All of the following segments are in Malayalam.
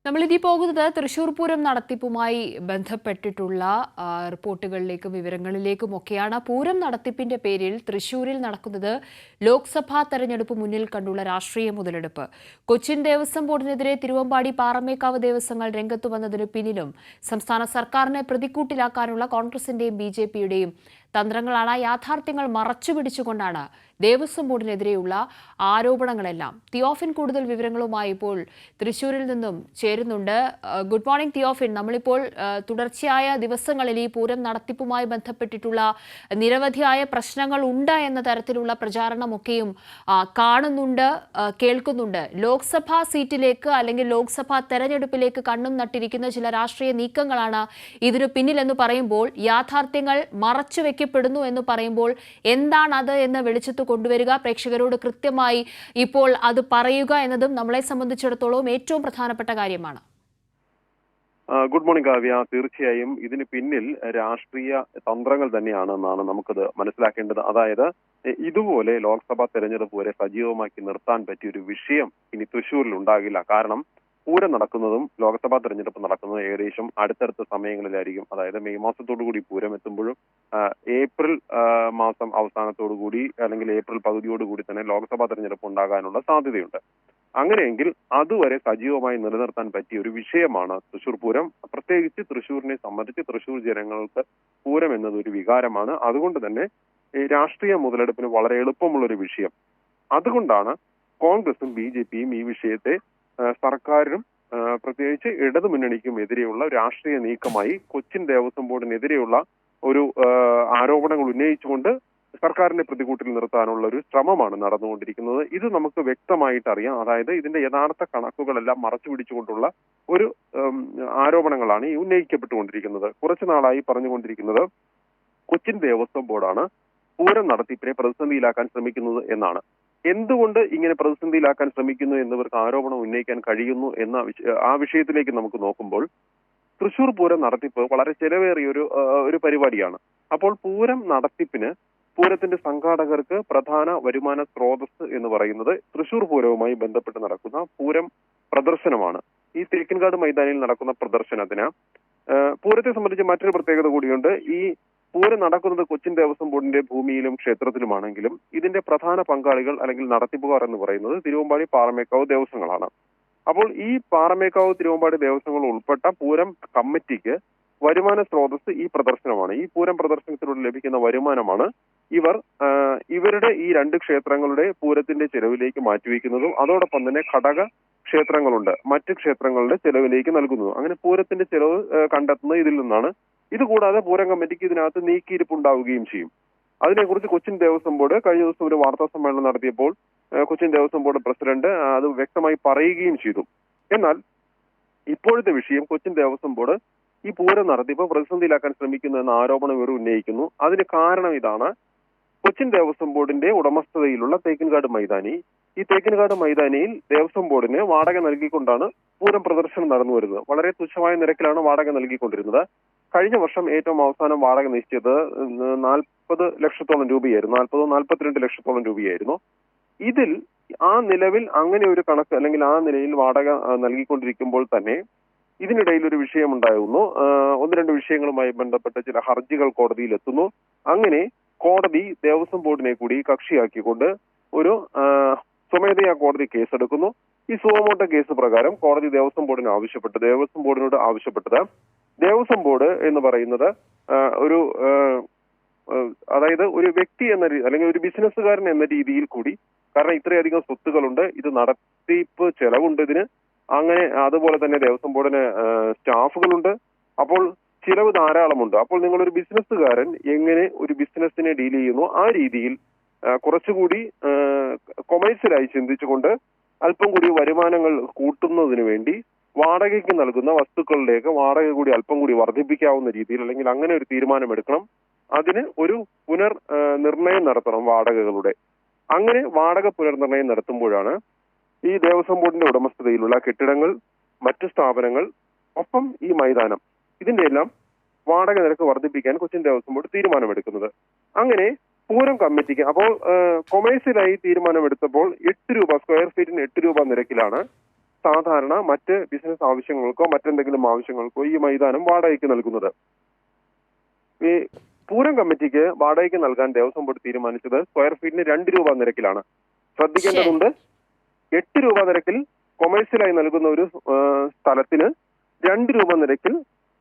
നമ്മളിനി പോകുന്നത് തൃശൂർ പൂരം നടത്തിപ്പുമായി ബന്ധപ്പെട്ടിട്ടുള്ള റിപ്പോർട്ടുകളിലേക്കും വിവരങ്ങളിലേക്കുമൊക്കെയാണ്. പൂരം നടത്തിപ്പിന്റെ പേരിൽ തൃശൂരിൽ നടക്കുന്നത് ലോക്സഭാ തെരഞ്ഞെടുപ്പ് മുന്നിൽ കണ്ടുള്ള രാഷ്ട്രീയ മുതലെടുപ്പ്. കൊച്ചിൻ ദേവസ്വം ബോർഡിനെതിരെ തിരുവമ്പാടി പാറമേക്കാവ് ദേവസ്വങ്ങൾ രംഗത്തു വന്നതിനു പിന്നിലും സംസ്ഥാന സർക്കാരിനെ പ്രതിക്കൂട്ടിലാക്കാനുള്ള കോൺഗ്രസിന്റെയും BJPയുടെയും തന്ത്രങ്ങളാണ്. യാഥാർത്ഥ്യങ്ങൾ മറച്ചുപിടിച്ചുകൊണ്ടാണ് ദേവസ്വം ബോർഡിനെതിരെയുള്ള ആരോപണങ്ങളെല്ലാം. തിയോഫിൻ കൂടുതൽ വിവരങ്ങളുമായി ഇപ്പോൾ തൃശൂരിൽ നിന്നും ചേരുന്നുണ്ട്. Good morning Theophin. നമ്മളിപ്പോൾ തുടർച്ചയായ ദിവസങ്ങളിൽ ഈ പൂരം നടത്തിപ്പുമായി ബന്ധപ്പെട്ടിട്ടുള്ള നിരവധിയായ പ്രശ്നങ്ങൾ ഉണ്ട് എന്ന തരത്തിലുള്ള പ്രചാരണമൊക്കെയും കാണുന്നുണ്ട്, കേൾക്കുന്നുണ്ട്. ലോക്സഭാ സീറ്റിലേക്ക് അല്ലെങ്കിൽ ലോക്സഭാ തെരഞ്ഞെടുപ്പിലേക്ക് കണ്ണും നട്ടിരിക്കുന്ന ചില രാഷ്ട്രീയ നീക്കങ്ങളാണ് ഇതിനു പിന്നിലെന്ന് പറയുമ്പോൾ, യാഥാർത്ഥ്യങ്ങൾ മറച്ചുവെക്കപ്പെടുന്നു എന്ന് പറയുമ്പോൾ എന്താണത് എന്ന് വെളിച്ചത്ത് കൊണ്ടുവരിക, പ്രേക്ഷകരോട് കൃത്യമായി ഇപ്പോൾ അത് പറയുക എന്നതും നമ്മളെ സംബന്ധിച്ചിടത്തോളം ഏറ്റവും പ്രധാനപ്പെട്ട കാര്യമാണ്. Good morning Kavya. തീർച്ചയായും ഇതിന് പിന്നിൽ രാഷ്ട്രീയ തന്ത്രങ്ങൾ തന്നെയാണെന്നാണ് നമുക്കത് മനസ്സിലാക്കേണ്ടത്. അതായത് ഇതുപോലെ ലോക്സഭാ തെരഞ്ഞെടുപ്പ് വരെ സജീവമാക്കി നിർത്താൻ പറ്റിയൊരു വിഷയം ഇനി തൃശ്ശൂരിൽ ഉണ്ടാകില്ല. കാരണം പൂരം നടക്കുന്നതും ലോക്സഭാ തെരഞ്ഞെടുപ്പ് നടക്കുന്നതും ഏകദേശം അടുത്തടുത്ത സമയങ്ങളിലായിരിക്കും. അതായത് മെയ് മാസത്തോടുകൂടി പൂരം എത്തുമ്പോഴും ഏപ്രിൽ മാസം അവസാനത്തോടുകൂടി അല്ലെങ്കിൽ ഏപ്രിൽ പകുതിയോടുകൂടി തന്നെ ലോക്സഭാ തെരഞ്ഞെടുപ്പ് ഉണ്ടാകാനുള്ള സാധ്യതയുണ്ട്. അങ്ങനെയെങ്കിൽ അതുവരെ സജീവമായി നിലനിർത്താൻ പറ്റിയ ഒരു വിഷയമാണ് തൃശ്ശൂർ പൂരം. പ്രത്യേകിച്ച് തൃശ്ശൂരിനെ സംബന്ധിച്ച് തൃശ്ശൂർ ജനങ്ങൾക്ക് പൂരം എന്നത് ഒരു വികാരമാണ്. അതുകൊണ്ട് തന്നെ രാഷ്ട്രീയ മുതലെടുപ്പിന് വളരെ എളുപ്പമുള്ളൊരു വിഷയം. അതുകൊണ്ടാണ് കോൺഗ്രസും BJPയും ഈ വിഷയത്തെ സർക്കാരിനും പ്രത്യേകിച്ച് ഇടതുമുന്നണിക്കും എതിരെയുള്ള രാഷ്ട്രീയ നീക്കമായി കൊച്ചിൻ ദേവസ്വം ബോർഡിനെതിരെയുള്ള ഒരു ആരോപണങ്ങൾ ഉന്നയിച്ചുകൊണ്ട് സർക്കാരിനെ പ്രതികൂട്ടിൽ നിർത്താനുള്ള ഒരു ശ്രമമാണ് നടന്നുകൊണ്ടിരിക്കുന്നത്. ഇത് നമുക്ക് വ്യക്തമായിട്ട് അറിയാം. അതായത് ഇതിന്റെ യഥാർത്ഥ കണക്കുകളെല്ലാം മറച്ചു പിടിച്ചുകൊണ്ടുള്ള ഒരു ആരോപണങ്ങളാണ് ഈ ഉന്നയിക്കപ്പെട്ടുകൊണ്ടിരിക്കുന്നത്. കുറച്ചു നാളായി പറഞ്ഞുകൊണ്ടിരിക്കുന്നത് കൊച്ചിൻ ദേവസ്വം ബോർഡാണ് പൂരം നടത്തിപ്പിനെ പ്രതിസന്ധിയിലാക്കാൻ ശ്രമിക്കുന്നത് എന്നാണ്. എന്തുകൊണ്ട് ഇങ്ങനെ പ്രതിസന്ധിയിലാക്കാൻ ശ്രമിക്കുന്നു എന്നിവർക്ക് ആരോപണം ഉന്നയിക്കാൻ കഴിയുന്നു എന്ന ആ വിഷയത്തിലേക്ക് നമുക്ക് നോക്കുമ്പോൾ, തൃശ്ശൂർ പൂരം നടത്തിപ്പ് വളരെ ചെലവേറിയ ഒരു പരിപാടിയാണ്. അപ്പോൾ പൂരം നടത്തിപ്പിന് പൂരത്തിന്റെ സംഘാടകർക്ക് പ്രധാന വരുമാന സ്രോതസ് എന്ന് പറയുന്നത് തൃശ്ശൂർ പൂരവുമായി ബന്ധപ്പെട്ട് നടക്കുന്ന പൂരം പ്രദർശനമാണ്. ഈ തേക്കിൻകാട് മൈതാനിയിൽ നടക്കുന്ന പ്രദർശനത്തിന് പൂരത്തെ സംബന്ധിച്ച് മറ്റൊരു പ്രത്യേകത കൂടിയുണ്ട്. ഈ പൂരം നടക്കുന്നത് കൊച്ചിൻ ദേവസ്വം ബോർഡിന്റെ ഭൂമിയിലും ക്ഷേത്രത്തിലുമാണെങ്കിലും ഇതിന്റെ പ്രധാന പങ്കാളികൾ അല്ലെങ്കിൽ നടത്തിപ്പുകാർ എന്ന് പറയുന്നത് തിരുവമ്പാടി പാറമേക്കാവ് ദേവസ്വങ്ങളാണ്. അപ്പോൾ ഈ പാറമേക്കാവ് തിരുവമ്പാടി ദേവസ്വങ്ങൾ ഉൾപ്പെട്ട പൂരം കമ്മിറ്റിക്ക് വരുമാന സ്രോതസ് ഈ പ്രദർശനമാണ്. ഈ പൂരം പ്രദർശനത്തിലൂടെ ലഭിക്കുന്ന വരുമാനമാണ് ഇവരുടെ ഈ രണ്ട് ക്ഷേത്രങ്ങളുടെ പൂരത്തിന്റെ ചെലവിലേക്ക് മാറ്റിവെക്കുന്നതും അതോടൊപ്പം തന്നെ ഘടക ക്ഷേത്രങ്ങളുണ്ട്, മറ്റ് ക്ഷേത്രങ്ങളുടെ ചെലവിലേക്ക് നൽകുന്നു. അങ്ങനെ പൂരത്തിന്റെ ചെലവ് കണ്ടെത്തുന്നത് ഇതിൽ നിന്നാണ്. ഇതുകൂടാതെ പൂരം കമ്മിറ്റിക്ക് ഇതിനകത്ത് നീക്കിയിരിപ്പുണ്ടാവുകയും ചെയ്യും. അതിനെക്കുറിച്ച് കൊച്ചിൻ ദേവസ്വം ബോർഡ് കഴിഞ്ഞ ദിവസം ഒരു വാർത്താ സമ്മേളനം നടത്തിയപ്പോൾ കൊച്ചിൻ ദേവസ്വം ബോർഡ് പ്രസിഡന്റ് അത് വ്യക്തമായി പറയുകയും ചെയ്തു. എന്നാൽ ഇപ്പോഴത്തെ വിഷയം കൊച്ചിൻ ദേവസ്വം ബോർഡ് ഈ പൂരം നടത്തിപ്പ് പ്രതിസന്ധിയിലാക്കാൻ ശ്രമിക്കുന്നു എന്ന ആരോപണം ഇവർ ഉന്നയിക്കുന്നു. അതിന് കാരണം ഇതാണ്. കൊച്ചിൻ ദേവസ്വം ബോർഡിന്റെ ഉടമസ്ഥതയിലുള്ള തേക്കിൻകാട് മൈതാനി, ഈ തേക്കിൻകാട് മൈതാനിയിൽ ദേവസ്വം ബോർഡിന് വാടക നൽകിക്കൊണ്ടാണ് പൂരം പ്രദർശനം നടന്നു വരുന്നത്. വളരെ തുച്ഛമായ നിരക്കിലാണ് വാടക നൽകിക്കൊണ്ടിരുന്നത്. കഴിഞ്ഞ വർഷം ഏറ്റവും അവസാനം വാടക നിശ്ചയിച്ചത് 40 ലക്ഷത്തോളം രൂപയായിരുന്നു. 42 ലക്ഷത്തോളം രൂപയായിരുന്നു. ഇതിൽ നിലവിൽ അങ്ങനെ ഒരു കണക്ക് അല്ലെങ്കിൽ ആ നിലയിൽ വാടക നൽകിക്കൊണ്ടിരിക്കുമ്പോൾ തന്നെ ഇതിനിടയിൽ ഒരു വിഷയമുണ്ടായിരുന്നു. ഒന്ന് രണ്ട് വിഷയങ്ങളുമായി ബന്ധപ്പെട്ട ചില ഹർജികൾ കോടതിയിൽ എത്തുന്നു. അങ്ങനെ കോടതി ദേവസ്വം ബോർഡിനെ കൂടി കക്ഷിയാക്കിക്കൊണ്ട് ഒരു സ്വമേധയാ കോടതി കേസെടുക്കുന്നു. ഈ സുവമോട്ടോ കേസ് പ്രകാരം കോടതി ദേവസ്വം ബോർഡിനോട് ആവശ്യപ്പെട്ടത് ദേവസ്വം ബോർഡ് എന്ന് പറയുന്നത് അതായത് ഒരു വ്യക്തി എന്ന അല്ലെങ്കിൽ ഒരു ബിസിനസ്സുകാരൻ എന്ന രീതിയിൽ കൂടി, കാരണം ഇത്രയധികം സ്വത്തുകളുണ്ട്, ഇത് നടത്തിപ്പ് ചെലവുണ്ട് ഇതിന്, അങ്ങനെ അതുപോലെ തന്നെ ദേവസ്വം ബോർഡിന് സ്റ്റാഫുകളുണ്ട്, അപ്പോൾ ചിലവ് ധാരാളമുണ്ട്. അപ്പോൾ നിങ്ങളൊരു ബിസിനസ്സുകാരൻ എങ്ങനെ ഒരു ബിസിനസ്സിനെ ഡീൽ ചെയ്യുന്നു ആ രീതിയിൽ കുറച്ചുകൂടി കൊമേഴ്സ്യലായി ചിന്തിച്ചുകൊണ്ട് അല്പം കൂടി വരുമാനങ്ങൾ കൂട്ടുന്നതിന് വേണ്ടി വാടകയ്ക്ക് നൽകുന്ന വസ്തുക്കളിലേക്ക് വാടക കൂടി അല്പം കൂടി വർദ്ധിപ്പിക്കാവുന്ന രീതിയിൽ അല്ലെങ്കിൽ അങ്ങനെ ഒരു തീരുമാനമെടുക്കണം. അതിന് ഒരു നിർണയം നടത്തണം വാടകകളുടെ. അങ്ങനെ വാടക പുനർനിർണയം നടത്തുമ്പോഴാണ് ഈ ദേവസ്വം ബോർഡിന്റെ ഉടമസ്ഥതയിലുള്ള കെട്ടിടങ്ങൾ, മറ്റു സ്ഥാപനങ്ങൾ, ഒപ്പം ഈ മൈതാനം, ഇതിന്റെ എല്ലാം വാടക നിരക്ക് വർദ്ധിപ്പിക്കാൻ കൊച്ചിൻ ദേവസ്വം ബോർഡ് തീരുമാനമെടുക്കുന്നത്. അങ്ങനെ പൂരം കമ്മിറ്റിക്ക് അപ്പോൾ കൊമേഴ്സ്യലായി തീരുമാനമെടുത്തപ്പോൾ 8 രൂപ സ്ക്വയർ ഫീറ്റിന് 8 രൂപ നിരക്കിലാണ് സാധാരണ മറ്റ് ബിസിനസ് ആവശ്യങ്ങൾക്കോ മറ്റെന്തെങ്കിലും ആവശ്യങ്ങൾക്കോ ഈ മൈതാനം വാടകയ്ക്ക് നൽകുന്നത്. ഈ പൂരം കമ്മിറ്റിക്ക് വാടകയ്ക്ക് നൽകാൻ ദേവസ്വം ബോർഡ് തീരുമാനിച്ചത് സ്ക്വയർ ഫീറ്റിന് 2 രൂപ നിരക്കിലാണ്. ശ്രദ്ധിക്കേണ്ടതുണ്ട്, 8 രൂപ നിരക്കിൽ കൊമേഴ്സ്യലായി നൽകുന്ന ഒരു സ്ഥലത്തിന് 2 രൂപ നിരക്കിൽ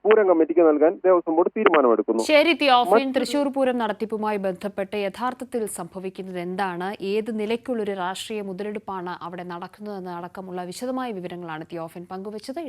പൂരം കമ്മിറ്റിക്ക് നൽകാൻ ദേവസ്വം ബോർഡ് തീരുമാനമെടുക്കുന്നു. ശരി തിയോഫിൻ, തൃശൂർ പൂരം നടത്തിപ്പുമായി ബന്ധപ്പെട്ട് യഥാർത്ഥത്തിൽ സംഭവിക്കുന്നത് എന്താണ്, ഏത് നിലയ്ക്കുള്ളൊരു രാഷ്ട്രീയ മുതലെടുപ്പാണ് അവിടെ നടക്കുന്നതെന്ന് അടക്കമുള്ള വിശദമായ വിവരങ്ങളാണ് തിയോഫിൻ പങ്കുവച്ചത്.